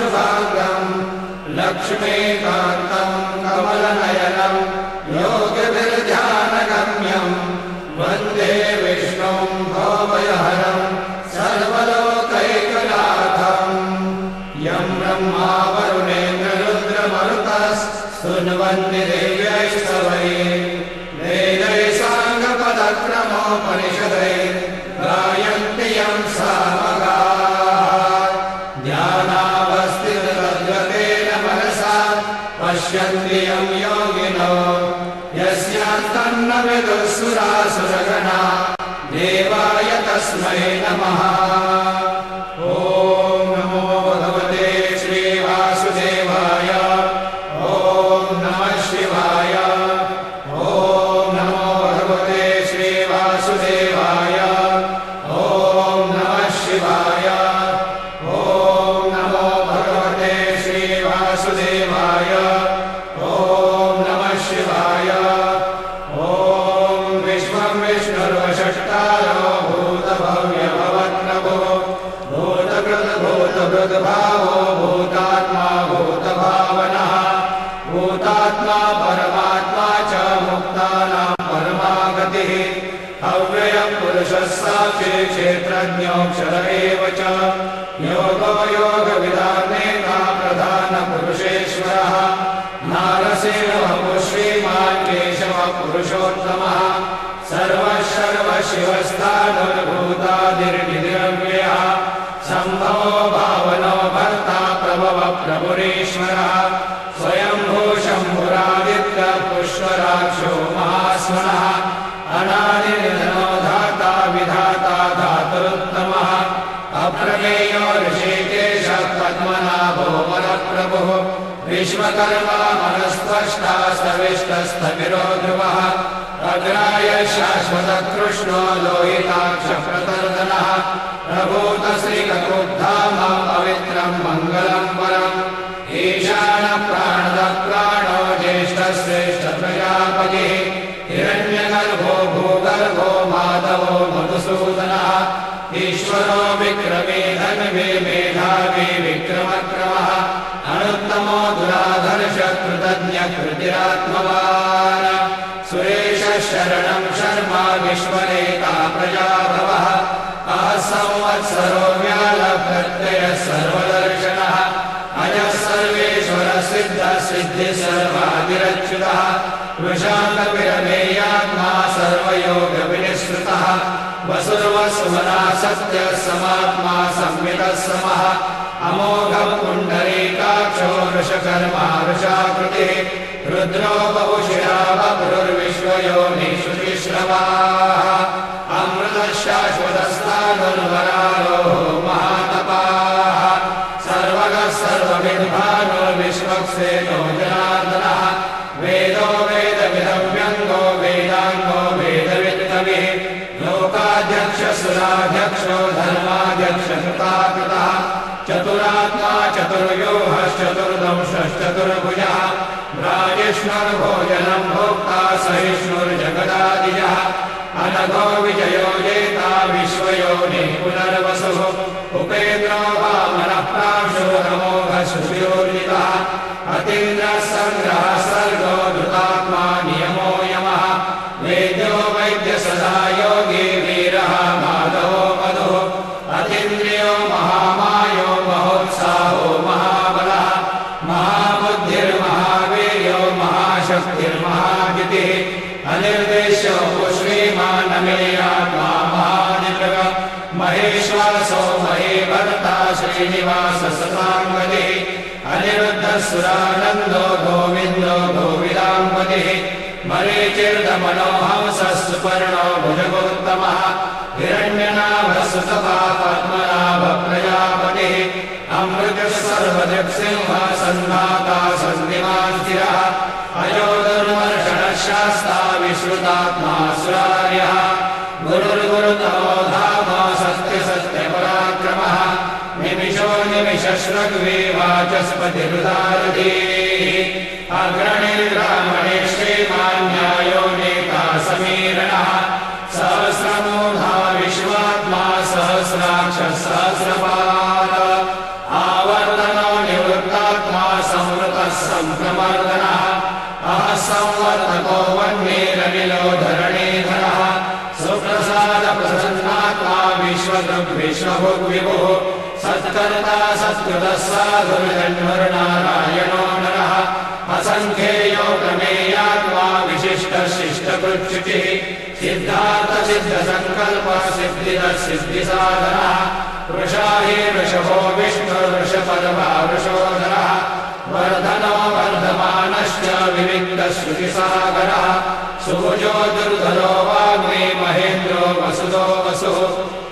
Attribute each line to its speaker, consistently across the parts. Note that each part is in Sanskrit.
Speaker 1: शुभाङ्गम् लक्ष्मीकान्तं कमलनयनं योगिभिर्ध्यानगम्यं वन्दे विष्णुं भवभयहरं सर्वलोकैकनाथम् यं ब्रह्मा वरुणेन्द्ररुद्रमरुतस्तुन्वन्ति दिव्यैस्तवैः वेदैः साङ्गपदक्रमोपनिषदैः गायन्ति यं सामगाः ध्यानावस्थिततद्गतेन मनसा पश्यन्ति यं योगिनो यस्यान्तन्न विदुःसुरासुरगणा देवाय तस्मै नमः। ॐ नमो भगवते श्रीवासुदेवाय। ॐ नमः शिवाय। ॐ नमो भगवते श्रीवासुदेवाय। ॐ नमः शिवाय। ॐ नमो भगवते श्रीवासुदेवाय। ॐ नमः शिवाय। ॐ विश्वं विष्णुर्वषट्कारो भूतभव्यभवत्प्रभो भूतकृतभूतभृद्भावो भूतात्मा भूतभावनः भूतात्मा परमात्मा च मुक्तानां परमागतिः अव्ययः पुरुषः साक्षी क्षेत्रज्ञोऽक्षर एव च योगो योगविदानेका प्रधानपुरुषेश्वरः नारसिंहः श्रीमान् केशवः पुरुषोत्तमः सर्वशिवस्थानुर्भूतादिर्निरव्ययः सम्भवो भावनो भर्ता प्रभवः प्रभुरीश्वरः स्वयंभू शम्भुरादित्यः पुष्कराक्षो महास्वनः अनादिनिधनो धाता विधाता धातुरुत्तमः अप्रमेयो ऋषिकेशः पद्मनाभो वरप्रभुः विश्वकर्मा मनस्त्वष्टा सविष्टस्थविरो ध्रुवः अग्राय शाश्वतकृष्णो लोहिताक्षप्रतर्दनः प्रभूतश्रीककुब्धाम पवित्रं मङ्गलं परम् ईशानः प्राणदः प्राणो ज्येष्ठश्रेष्ठप्रजापतिः हिरण्यगर्भो भूगर्भो माधवो मधुसूदनः ईश्वरो विक्रमे धन्वे मेधावी विक्रमक्रमः अनुत्तमो दुराधर्ष कृतज्ञः कृतिरात्मवान् सुरेशः शरणं शर्मा विश्वनेता प्रजाभवः अहः संवत्सरो व्यालप्रत्ययः सर्वदर्शनः अजः सर्वेश्वरः सिद्धः सिद्धिः सर्वादिरच्युतः वृषाकविरमेयात्मा सर्वयोगविनिःसृतः वसुर्वसुमना सत्यः समात्मा संवितः समः अमोघः पुण्डरीकाक्षो वृषकर्मा वृषाकृतिः रुद्रो बहुशिरा बभ्रुर्विश्वयोनिषु तिस्रवाः अमृतः शाश्वतस्थाणुर्वरारोहो महातपाः सर्वगः सर्वविद्भानुर्विश्वक्सेनो जनार्दनः वेदो वेदविदव्यङ्गो वेदाङ्गो वेदवित्तविः लोकाध्यक्षसुराध्यक्षो धर्माध्यक्षकृताकृतः चतुरात्मा चतुर्व्यूहश्चतुर्दंशश्चतुर्भुजः राजिष्णुर्भोजनं भोक्ता सहिष्णुर्जगदादिजः अनघो विजयो जेता विश्वयोनिः पुनर्वसुः उपेन्द्रो वामनः प्रांशुरमोघः सुयोजितः अतीन्द्रः सङ्ग्रहः सर्गो धृतात्मा नियमो यमः वेद्यो वैद्य सदा योगी वीरः माधवो मधुः अतीन्द्रियो महामायो महोत्साहो महाबलः महाबुद्धिर्महावीर्यो महाशक्तिर्महाजितिः अनिर्देश्यो श्रीमानमेयात्मा महानिर्ग महेश्वासो महेभर्ता श्रीनिवासः सताङ्गतिः अनिरुद्धसुरानन्दो गोविन्दो गोविदाम्पतिः मरीचिर्दमनोहंसः सुपर्णो भुजगोत्तमः हिरण्यनाभः सुतपः पद्मनाभः प्रजापतिः अमृतः सर्वदृक्सिंहः सन्धाता सन्धिमान् स्थिरः अयो दुर्मर्षणः शास्ता विश्रुतात्मा सुरार्यः गुरुर्गुरुतमो धाम सत्यसत्यपराक्रमः निमिषो निमिषश्रग्वे वाचस्पतिरुदारधीः अग्रणिर्ब्राह्मणे श्रीमान्यायो नेता समीरणः सहस्रमूढा विश्वात्मा सहस्राक्षः सहस्रपाद आवर्तनो सम्प्रमर्दनः अहः संवर्धको वह्निरनिलो धरणीधरः सुप्रसादप्रसन्नात्मा विश्वभुग्विभुः सत्कर्ता सत्कृतः साधुर्जन्मर्नारायणो नरः असङ्ख्येयो प्रमेयात्मा विशिष्टशिष्टकृच्छुचिः सिद्धार्थसिद्धसङ्कल्पः सिद्धिदः सिद्धिसाधनः वृषाहि वृषभो विष्णुर्वृषपदवा वृषोधरः वर्धनो वर्धमानश्च विविक्तश्रुतिसागरः सुभुजो दुर्धरो वाग्मी महेन्द्रो वसुतो वसुः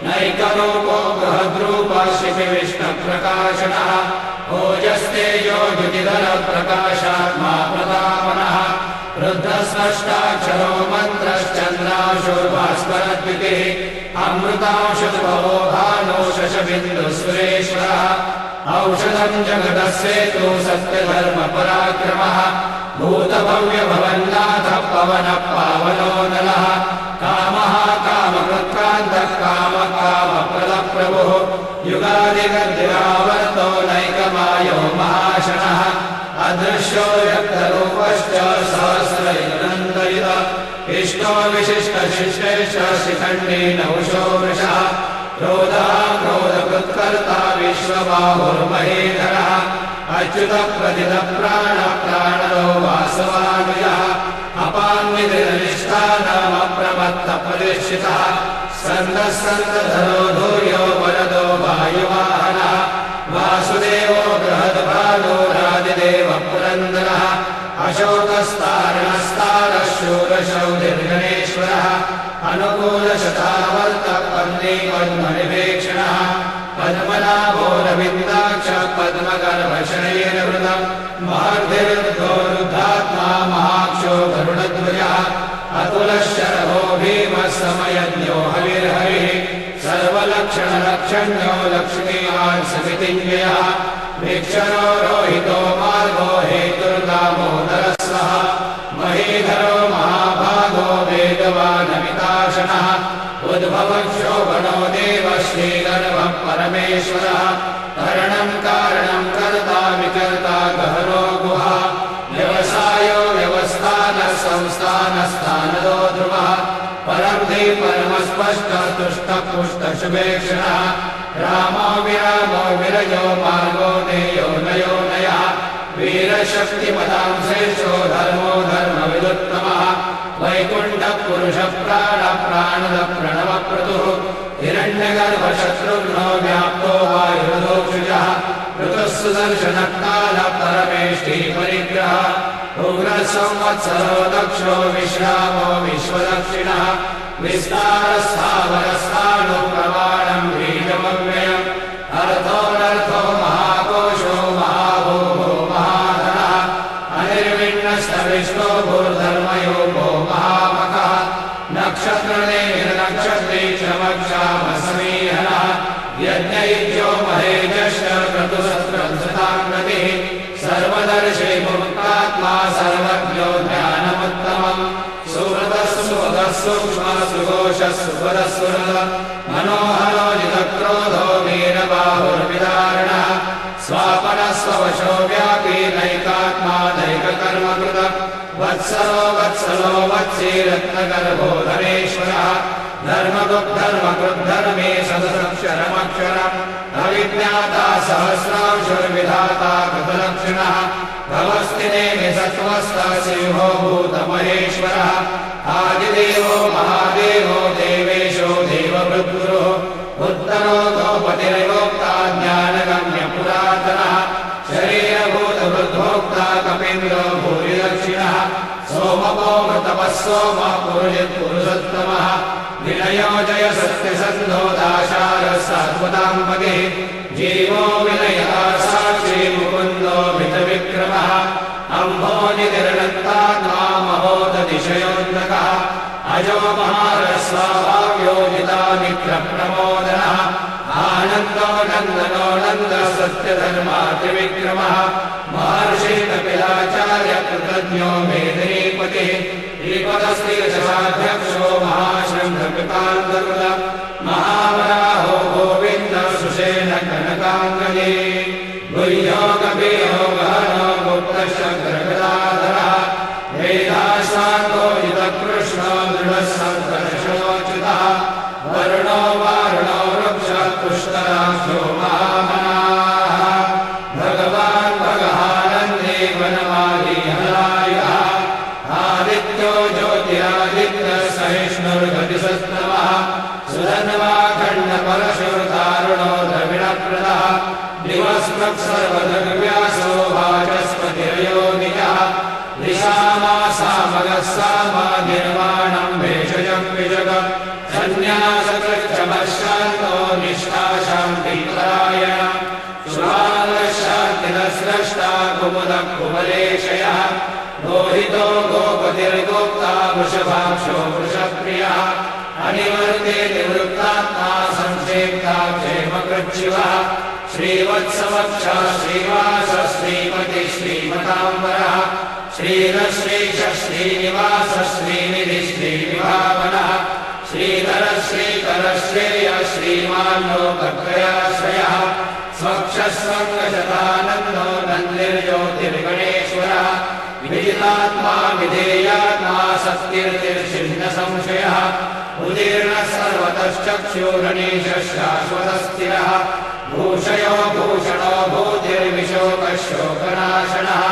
Speaker 1: नैकरूपो बृहद्रूपः शिपिविष्णुप्रकाशनः ओजस्तेजो द्युतिधरप्रकाशात्मा प्रतापनः रुद्रस्पष्टाक्षरो मन्त्रश्चन्द्राशो भास्करद्युतिः अमृतांशुभवो भानो शशबिन्दुसुरेश्वरः औषधम् जगदस्येतु सत्यधर्मपराक्रमः भूतभव्यभवन्नाथः पवनः पावनो नलः कामः कामकृत्कान्तः कामप्रदप्रभुः युगादिगर्दिरावर्तो नैकमायो महाशनः अदृश्यो व्यक्तरूपश्च सहस्रैरनन्तयुत इष्टो विशिष्टशिष्टेश्च शिखण्डी नौषो वृषः क्रोधः क्रोधकृत्कर्ता विश्वबाहुर्महेधरः अच्युतप्रतितप्राणो वासवानुजः अपान्विधिनिष्ठानमप्रमत्तप्रतिष्ठितः सन्दः सन्दधरो धूर्यो वरदो वायुवाहनः वासुदेवो बृहद्भानोरादिदेव पुरन्दरः अशोकस्तारणस्तारः शूरशौर्यगणेश्वरः अनुकूलशतावर्तपन्नीपद्मनिवेक्षणः पद्मनाभोरविन्दाक्ष पद्मगर्भशनैर्वृतम् महर्धिर्धोरुद्धात्मा महाक्षो गरुडध्वजः अतुलशरभो भीमः समयज्ञो हविर्हरिः सर्वलक्षणलक्षण्यो लक्ष्मीवान् समितिञ्जयः वीक्षणो रोहितो मार्गो हेतुर्दामोदरः सः महीधरो महाभागो वेगवानमिताशनः उद्भवक्षोभणो देव श्रीगर्भः परमेश्वरः करणम् कारणम् कर्ता विकर्ता गहनो गुहा व्यवसायो व्यवस्थानः संस्थानस्थानदो ध्रुवः परब्धि परमस्पष्टतुष्टपुष्टशुभेक्षणः रामो विरामो विरजो मार्गो नेयो नयो नयः वीरशक्तिपदां श्रेष्ठो धर्मो धर्मविदुत्तमः वैकुण्ठपुरुषप्राणप्राणदप्रणवप्रतुः हिरण्यगर्भशत्रुघ्नो व्याप्तो वायुर्दोषुजः ऋतुः सुदर्शनकालः परमेष्ठी परिग्रहः उग्रसंवत्सरो दक्षो विश्रामो विश्वदक्षिणः विस्तारस्थावरस्थाणो प्रमाणम् बीजमव्ययम् अर्थोऽनर्थो महाकोशो महाभूमो महाधनः अनिर्विण्णस्तविष्णो भूर्धर्मयोगो महामखः नक्षत्रनेमिर्नक्षत्री क्षमक्षामसमीहनः यज्ञयुज्यो महेजश्च क्रतुसत्रंसताङ्गतिः सर्वदर्शी मुक्तात्मा सर्वज्ञो ज्ञानमुत्तमम् सुहृदः सुभगः सूक्ष्मः सुघोषः सुपदः सुहृदः मनोहरो जितक्रोधो वीरबाहुर्विदारणः स्वापनः स्ववशो व्यापी नैकात्मा नैककर्मकृतः वत्सलो वत्सलो वत्सी रत्नगर्भो धनेश्वरः धर्मकृद्धर्मे सदसक्षरमक्षरम् अविज्ञाता सहस्रांशुर्विधाता कृतलक्षणः भवस्तिनेमि सत्त्वस्थः सिंहो भूतमहेश्वरः आदिदेवो महादेवो देवेशो देवभृद्गुरुः उत्तरो गोपतिर्गोप्ता ज्ञानगम्यपुरातनः शरीरभूतवृद्धोक्ता कपीन्द्रो भूरिदक्षिणः सोमपो मृतपः सोमः पुरुषोत्तमः विनयो जय सत्यसन्धो दाशारः सात्वताम्पतिः जीवो विनयः साक्षी मुकुन्दो मितविक्रमः अम्भोनिर्नन्तात्मा महोदतिशयोन्नकः अजो महारस्वाभाव्योजितानिक्रप्रमोदनः आनन्दो नन्दनो नन्दः सत्यधर्मा त्रिविक्रमः महर्षि कपिलाचार्य कृतज्ञो मेदिनीपतिः श्रीपदश्रीयशताध्यक्षो महाशृङ्खकृतान्तर्गतः महावराहो गोविन्दः सुषेण कनकाङ्गजे गुह्यो कपिलो गहनो गुप्तश्च दशभाक्षो महामनाः भगवान् भगहानन्दे वनमालिहलायः आदित्यो ज्योतिरादित्यः सहिष्णुर्गतिसत्तमः सुधन्वाखण्डपरशुर्दारुणो द्रविणप्रदः दिवस्मत्सर्वदग्व्यासो वाचस्पतिर्योगिनः दिशामासामगः सामानिर्वाणम् भेषजम् विजगम् सन्न्यासकृच्छमशान्तो निष्ठा शान्तिपरायणः शुभाङ्गशान्तिरस्रष्टा कुमुदः कुमलेशयः लोहितो गोपतिर्गोप्ता वृषभाक्षो वृषप्रियः अनिवर्ते निवृत्तात्मा संक्षेप्ता क्षेमकृच्छिवः श्रीवत्सवक्षा श्रीवास श्रीमति श्रीमताम्बरः श्रीरश्रीश श्रीनिवास श्रीनिधि श्रीविभावनः श्रीधर श्रीकर श्रेय श्रीमान् लोकत्रयाश्रयः स्वक्षस्वङ्गशतानन्दो नन्दिर्ज्योतिर्गणेश्वरः विदितात्मा विधेयात्मा सत्कीर्तिर्षिन्नसंशयः उदीर्णः सर्वतश्चक्षुर्गणेशः शाश्वतस्थिरः भूषयो भूषणो भूतिर्विशोकः शोकनाशनः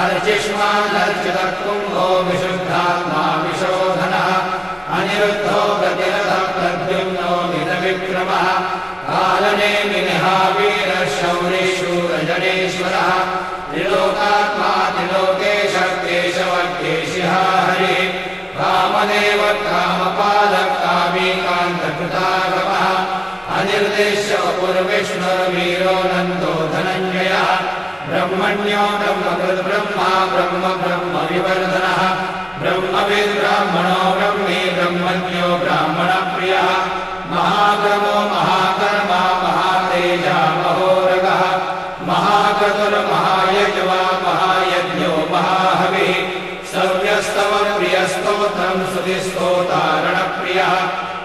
Speaker 1: अर्चिष्मानर्चितः कुम्भो विशुद्धात्मा विशोधनः अनिरुद्धो प्रतिरथः प्रद्युम्नो मितविक्रमः कालनेमिनिहावीरः शौरिशूरजनेश्वरः त्रिलोकात्मा त्रिलोकेशः केशवः केशिः हरिः कामदेव कामपालः कामीकान्तकृतागमः अनिर्देश्य पुर्विष्णुर्वीरो नन्दो धनञ्जयः ब्रह्मण्यो ब्रह्मकृद्ब्रह्मा ब्रह्म ब्रह्म विवर्धनः ब्रह्मविद्ब्राह्मणो ब्रह्मी ब्रह्मज्ञो ब्राह्मणप्रियः महाक्रमो महाकर्मा महातेजा महोरगः महाक्रतुर्महायज्वा महायज्ञो महाहविः सव्यस्तव प्रियस्तोत्रम् स्तुतिस्तोतारणप्रियः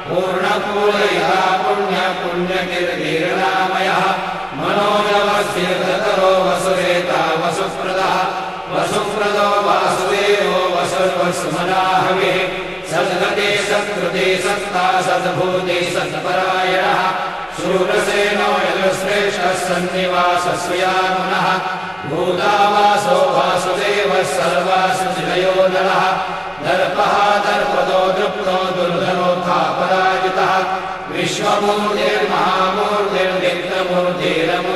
Speaker 1: पूर्णपूरयः पुण्यपुण्यकीर्तिर्नामयः मनोजवस्तीर्थतरो वसुरेता वसुप्रदः वसुप्रदो वासुदेवो वसुर्वसुमनाहविः सद्गते सत्कृते सत्ता सद्भूते सत्परायणः शूरसेनो यदुश्रेष्ठः सन्निवासस्वयामुनः भूतावासो वासुदेवः सर्वासुचिदयोदनः दर्पः दर्पदो दृप्तो दुर्धनोत्थापराजितः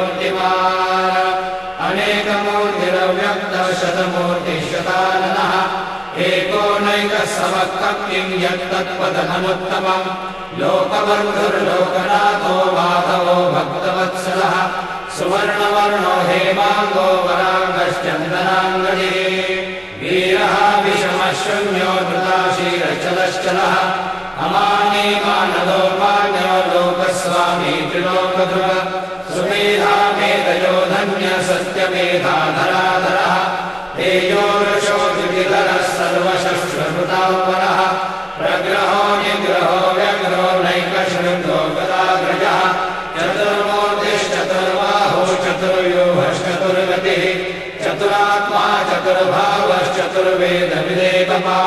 Speaker 1: विश्वमूर्तिर्महामूर्तिर्नित्यमूर्तिरमूर्तिमान् अनेकमूर्तिरव्यक्तः शतमूर्तिः शताननः एकोनैकः समक्तं किं यत्तत्पदनमुत्तमम् लोकबन्धुर्लोकनाथो माधवो भक्तवत्सलः सुवर्णवर्णो हेमाङ्गो वराङ्गश्चन्दनाङ्गजे वीरः विषमः शून्यो धृताशीरचलश्चलः अमानी मानदो मान्यो लोकस्वामी त्रिलोकध्रुव सुमेधा मेधयो धन्य सत्यमेधा धराधरः तेजो वृषो द्युतिधरः सर्वशस्त्रकृताम्बरः प्रग्रहो निग्रहो व्यग्रो नैकशृङ्गो गदाग्रजः चतुर्मूर्तिश्चतुर्बाहो चतुर्व्यूहश्चतुर्गतिः चतुरात्मा चतुर्भावश्चतुर्वेदविदेकमा